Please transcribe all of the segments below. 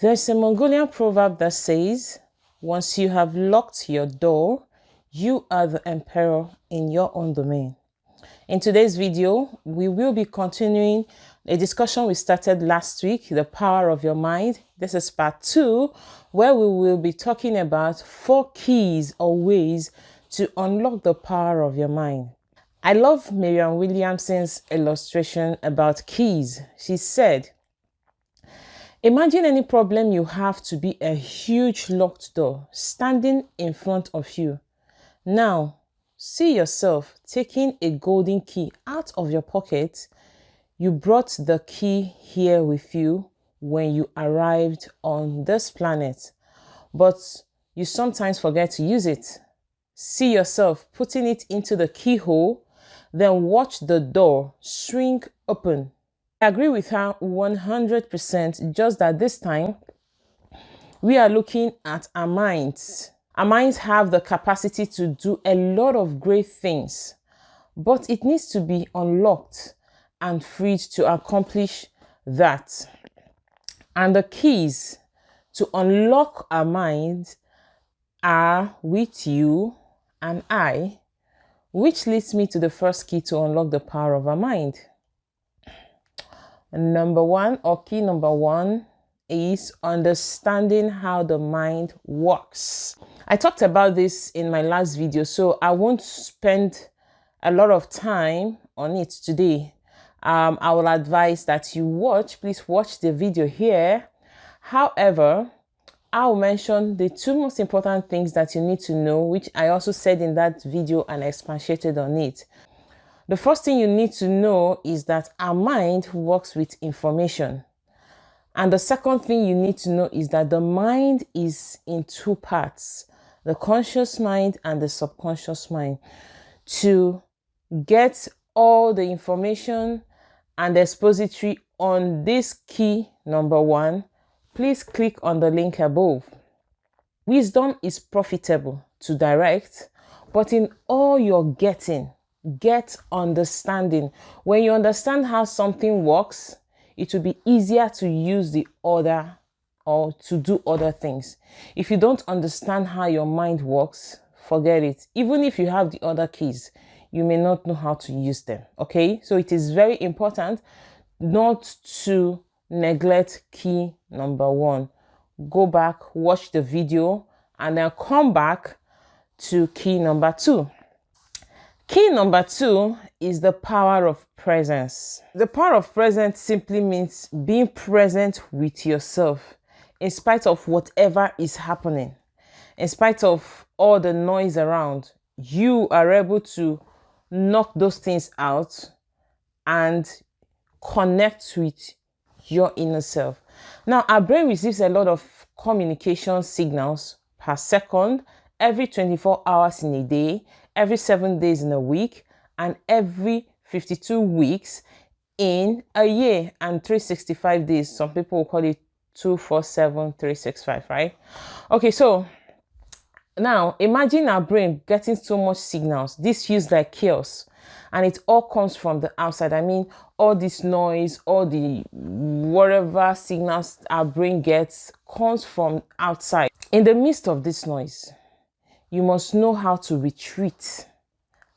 There's a Mongolian proverb that says, once you have locked your door, you are the emperor in your own domain. In today's video, we will be continuing a discussion we started last week, the power of your mind. This is part 2, where we will be talking about 4 keys or ways to unlock the power of your mind. I love Marianne Williamson's illustration about keys. She said, imagine any problem you have to be a huge locked door standing in front of you. Now, see yourself taking a golden key out of your pocket. You brought the key here with you when you arrived on this planet, but you sometimes forget to use it. See yourself putting it into the keyhole, then watch the door swing open. I agree with her 100%, just that this time we are looking at our minds. Our minds have the capacity to do a lot of great things, but it needs to be unlocked and freed to accomplish that. And the keys to unlock our minds are with you and I, which leads me to the first key to unlock the power of our mind. Number 1, or key number 1, is understanding how the mind works. I talked about this in my last video, so I won't spend a lot of time on it today. I will advise that you please watch the video here. However, I'll mention the 2 most important things that you need to know, which I also said in that video and expatiated on it. The first thing you need to know is that our mind works with information. And the second thing you need to know is that the mind is in 2 parts, the conscious mind and the subconscious mind. To get all the information and expository on this key number 1, please click on the link above. Wisdom is profitable to direct, but in all you're getting, get understanding. When you understand how something works, it will be easier to use the other or to do other things. If you don't understand how your mind works, forget it. Even if you have the other keys, you may not know how to use them. Okay, so it is very important not to neglect key number 1. Go back, watch the video, and then come back to key number 2. Key number 2 is the power of presence. The power of presence simply means being present with yourself in spite of whatever is happening. In spite of all the noise around, you are able to knock those things out and connect with your inner self. Now, our brain receives a lot of communication signals per second, every 24 hours in a day, every 7 days in a week, and every 52 weeks in a year, and 365 days. Some people will call it 247, 365, right? Okay, so now imagine our brain getting so much signals. This feels like chaos, and it all comes from the outside. I mean, all this noise, all the whatever signals our brain gets comes from outside. In the midst of this noise, you must know how to retreat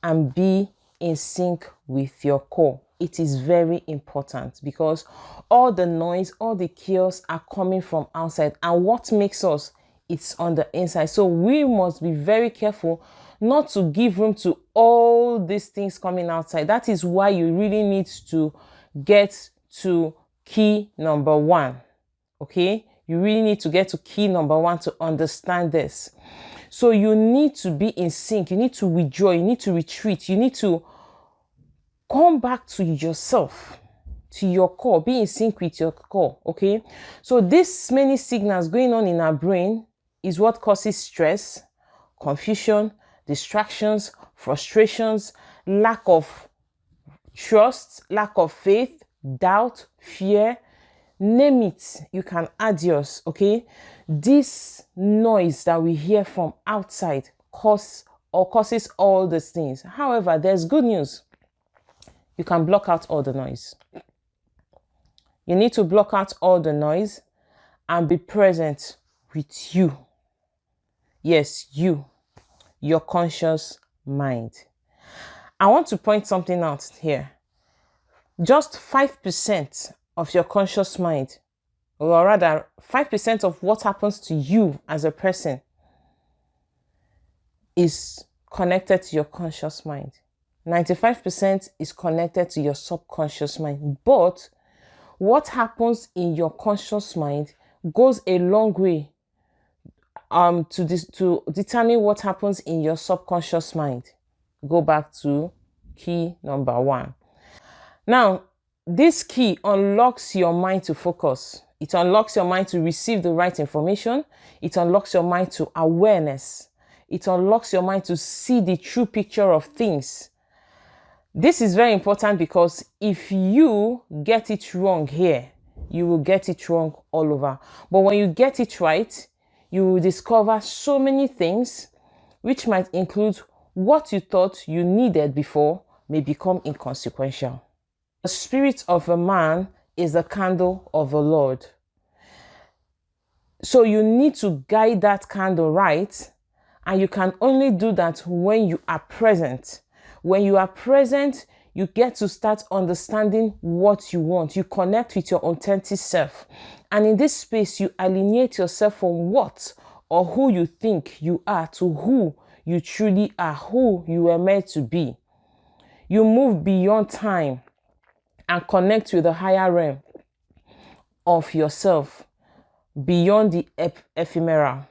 and be in sync with your core. It is very important because all the noise, all the chaos are coming from outside, and what makes us, it's on the inside. So we must be very careful not to give room to all these things coming outside. That is why you really need to get to key number 1. Okay, you really need to get to key number 1 to understand this. So you need to be in sync. You need to withdraw. You need to retreat. You need to come back to yourself, to your core. Be in sync with your core. Okay. So this many signals going on in our brain is what causes stress, confusion, distractions, frustrations, lack of trust, lack of faith, doubt, fear. Name it, you can add yours. Okay, this noise that we hear from outside causes all these things. However, there's good news. You can block out all the noise. You need to block out all the noise and be present with you. Yes, you, your conscious mind. I want to point something out here. Just 5% of your conscious mind, or rather 5% of what happens to you as a person, is connected to your conscious mind. 95% is connected to your subconscious mind. But what happens in your conscious mind goes a long way to determine what happens in your subconscious mind. Go back to key number 1. Now, this key unlocks your mind to focus. It unlocks your mind to receive the right information. It unlocks your mind to awareness. It unlocks your mind to see the true picture of things. This is very important because if you get it wrong here, you will get it wrong all over. But when you get it right, you will discover so many things, which might include what you thought you needed before may become inconsequential. The spirit of a man is the candle of the Lord. So you need to guide that candle right, and you can only do that when you are present. When you are present, you get to start understanding what you want. You connect with your authentic self. And in this space, you alienate yourself from what or who you think you are to who you truly are, who you were meant to be. You move beyond time and connect with the higher realm of yourself, beyond the ephemeral.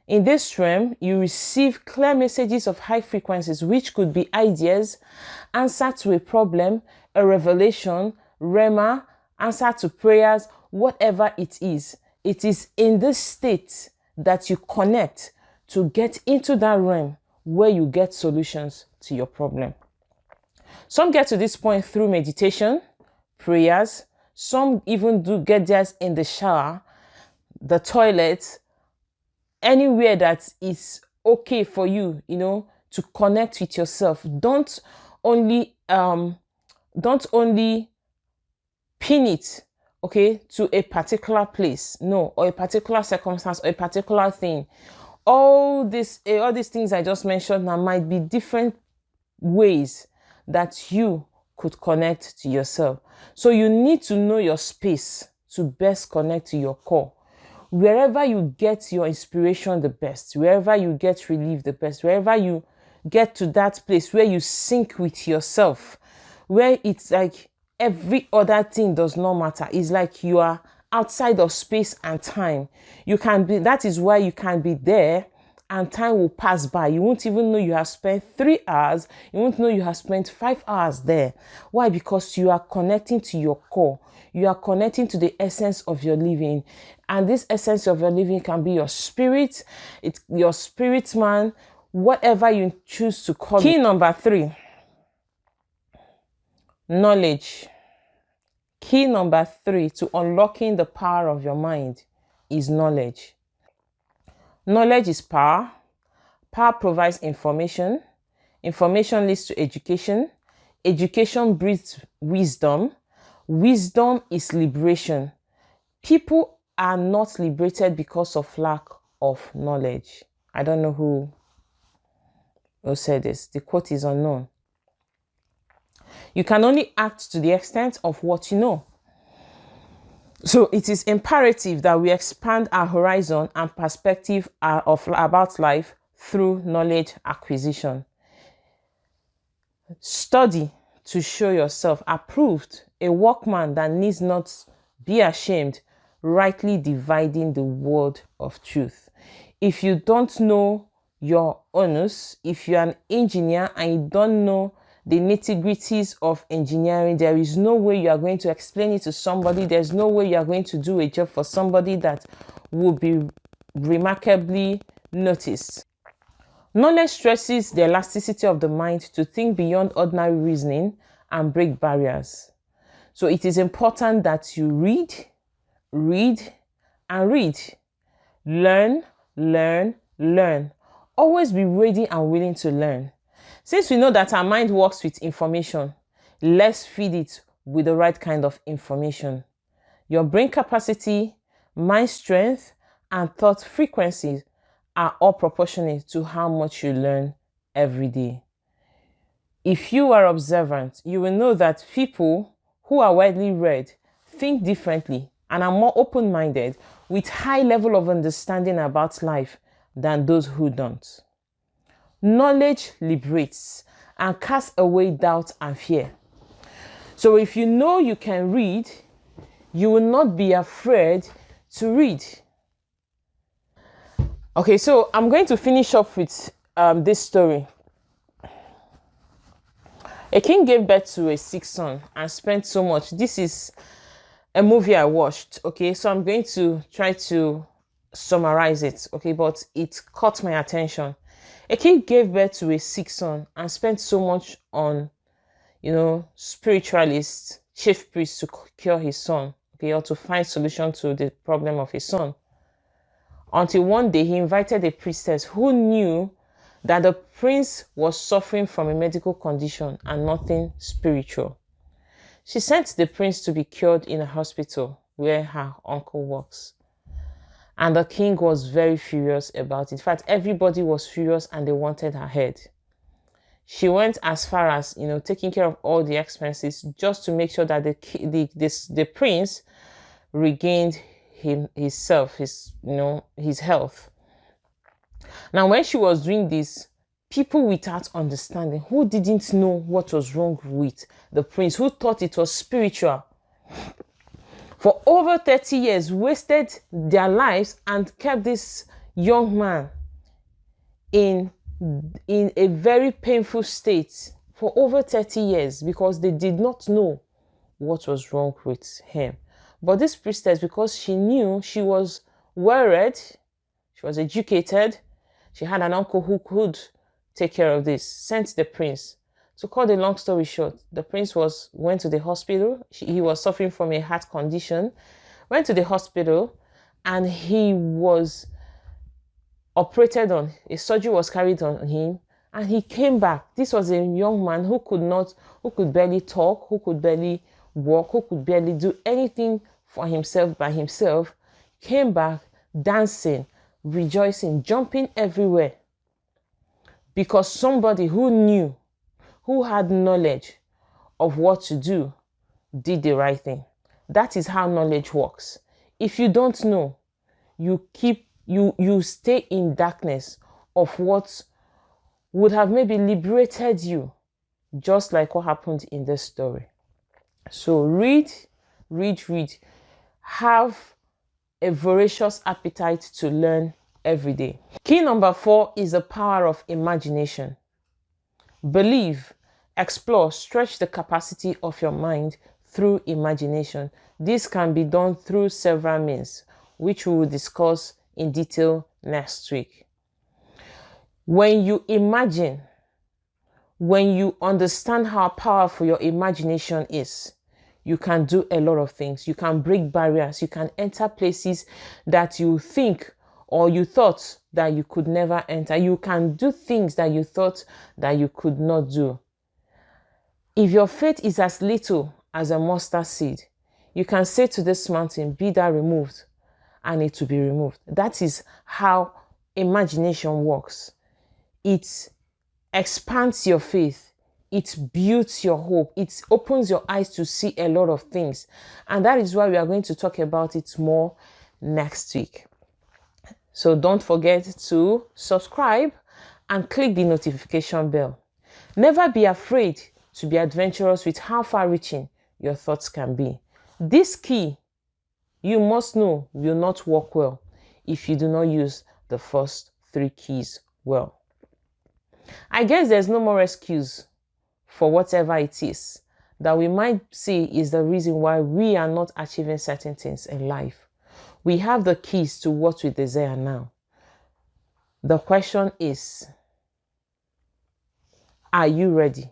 In this realm, you receive clear messages of high frequencies, which could be ideas, answer to a problem, a revelation, rhema, answer to prayers, whatever it is. It is in this state that you connect to get into that realm where you get solutions to your problem. Some get to this point through meditation, prayers. Some even do get theirs in the shower, the toilet, anywhere that is okay for you, to connect with yourself. Don't only pin it, to a particular place, no, or a particular circumstance or a particular thing. All these things I just mentioned now might be different ways that you could connect to yourself. So you need to know your space to best connect to your core. Wherever you get your inspiration the best, wherever you get relief the best, wherever you get to that place where you sync with yourself, where it's like every other thing does not matter. It's like you are outside of space and time. That is why you can be there and time will pass by. You won't even know you have spent 3 hours. You won't know you have spent 5 hours there. Why? Because you are connecting to your core. You are connecting to the essence of your living. And this essence of your living can be your spirit, your spirit man, whatever you choose to call it. Key number 3, knowledge. Key number 3 to unlocking the power of your mind is knowledge. Knowledge is power. Power provides information. Information leads to education. Education breeds wisdom. Wisdom is liberation. People are not liberated because of lack of knowledge. I don't know who said this. The quote is unknown. You can only act to the extent of what you know. So it is imperative that we expand our horizon and perspective about life through knowledge acquisition. Study to show yourself approved, a workman that needs not be ashamed, rightly dividing the word of truth. If you don't know your onus, if you're an engineer and you don't know the nitty-gritties of engineering, there is no way you are going to explain it to somebody. There's no way you are going to do a job for somebody that will be remarkably noticed. Knowledge stresses the elasticity of the mind to think beyond ordinary reasoning and break barriers. So it is important that you read, and read. Learn. Always be ready and willing to learn. Since we know that our mind works with information, let's feed it with the right kind of information. Your brain capacity mind strength, and thought frequencies are all proportionate to how much you learn every day. If you are observant, you will know that people who are widely read think differently and are more open-minded with high level of understanding about life than those who don't. Knowledge liberates and casts away doubt and fear. So if you know you can read, you will not be afraid to read. Okay, so I'm going to finish up with this story. A king gave birth to a sick son and spent so much. This is a movie I watched, okay? So I'm going to try to summarize it, okay? But it caught my attention. A king gave birth to a sick son and spent so much on, spiritualists, chief priests to cure his son, okay, or to find solution to the problem of his son. Until one day he invited a priestess who knew that the prince was suffering from a medical condition and nothing spiritual. She sent the prince to be cured in a hospital where her uncle works. And the king was very furious about it. In fact, everybody was furious and they wanted her head. She went as far as, taking care of all the expenses just to make sure that the prince regained his health. Now, when she was doing this, people without understanding, who didn't know what was wrong with the prince, who thought it was spiritual, for over 30 years, wasted their lives and kept this young man in a very painful state for over 30 years because they did not know what was wrong with him. But this priestess, because she knew, she was well-read, she was educated, she had an uncle who could take care of this, sent the prince. To cut the long story short, the prince went to the hospital. He was suffering from a heart condition, went to the hospital, and he was operated on. A surgery was carried on him, and he came back. This was a young man who could barely talk, who could barely walk, who could barely do anything for himself by himself, came back dancing, rejoicing, jumping everywhere. Because somebody who knew, who had knowledge of what to do, did the right thing. That is how knowledge works. If you don't know, you stay in darkness of what would have maybe liberated you, just like what happened in this story. So read. Have a voracious appetite to learn every day. Key number 4 is the power of imagination. Believe, explore, stretch the capacity of your mind through imagination. This can be done through several means, which we will discuss in detail next week. When you imagine, when you understand how powerful your imagination is, you can do a lot of things. You can break barriers. You can enter places that you think or you thought that you could never enter. You can do things that you thought that you could not do. If your faith is as little as a mustard seed, you can say to this mountain, be thou removed, and it will be removed. That is how imagination works. It expands your faith. It builds your hope. It opens your eyes to see a lot of things. And that is why we are going to talk about it more next week. So don't forget to subscribe and click the notification bell. Never be afraid to be adventurous with how far-reaching your thoughts can be. This key, you must know, will not work well if you do not use the first 3 keys well. I guess there's no more excuse for whatever it is that we might see is the reason why we are not achieving certain things in life. We have the keys to what we desire now. The question is, are you ready?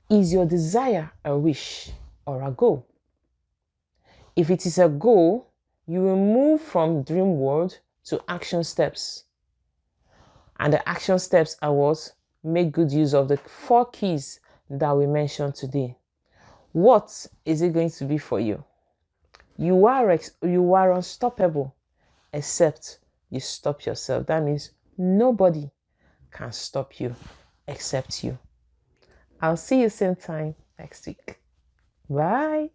Is your desire a wish or a goal? If it is a goal, you will move from dream world to action steps. And the action steps are what? Make good use of the 4 keys that we mentioned today. What is it going to be for you? You are unstoppable except you stop yourself. That means nobody can stop you except you. I'll see you same time next week. Bye.